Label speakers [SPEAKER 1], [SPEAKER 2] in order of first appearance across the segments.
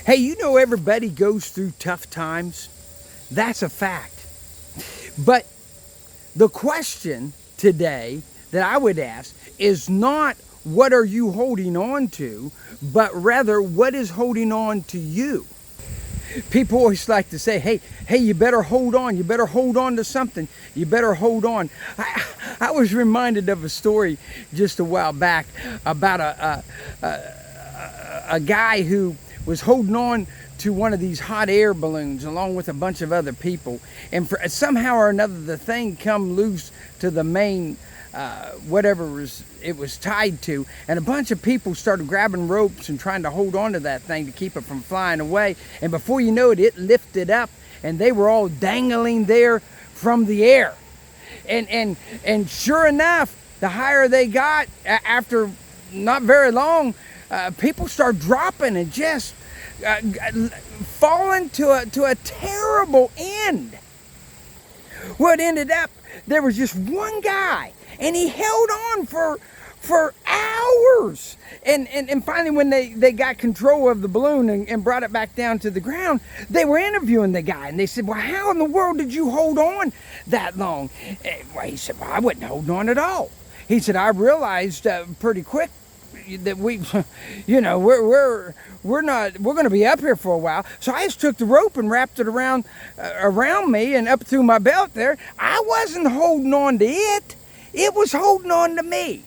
[SPEAKER 1] Hey, you know everybody goes through tough times. That's a fact. But the question today that I would ask is not what are you holding on to, but rather what is holding on to you. People always like to say, hey, you better hold on. You better hold on to something. You better hold on. I was reminded of a story just a while back about a guy who was holding on to one of these hot air balloons along with a bunch of other people. And somehow or another, the thing come loose to the main whatever it was tied to, and a bunch of people started grabbing ropes and trying to hold on to that thing to keep it from flying away. And before you know it, it lifted up, and they were all dangling there from the air. And sure enough, the higher they got, after not very long, people start dropping and just falling to a terrible end. Well, it ended up there was just one guy, and he held on for hours. And finally, when they got control of the balloon and brought it back down to the ground, they were interviewing the guy, and they said, well, how in the world did you hold on that long? Well, he said, well, I wasn't holding on at all. He said, I realized pretty quick that we're going to be up here for a while. So I just took the rope and wrapped it around me and up through my belt there. I wasn't holding on to it. It was holding on to me.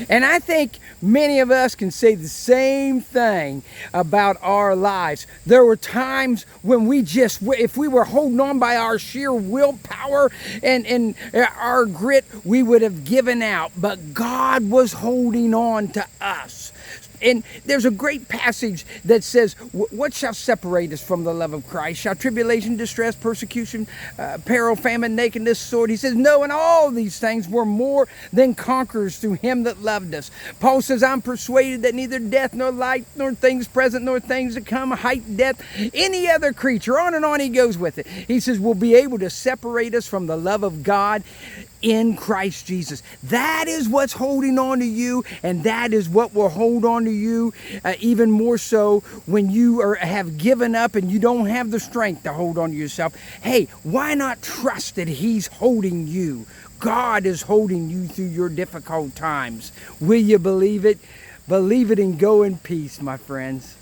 [SPEAKER 1] And I think many of us can say the same thing about our lives. There were times when if we were holding on by our sheer willpower and our grit, we would have given out. But God was holding on to us. And there's a great passage that says, what shall separate us from the love of Christ? Shall tribulation, distress, persecution, peril, famine, nakedness, sword? He says, no, in all these things we're more than conquerors through him that loved us. Paul says, I'm persuaded that neither death nor life, nor things present, nor things to come, height, depth, any other creature, on and on he goes with it. He says, will be able to separate us from the love of God in Christ Jesus. That is what's holding on to you, and that is what will hold on to you even more so when you have given up and you don't have the strength to hold on to yourself. Hey, why not trust that he's holding you? God is holding you through your difficult times. Will you believe it? Believe it and go in peace, my friends.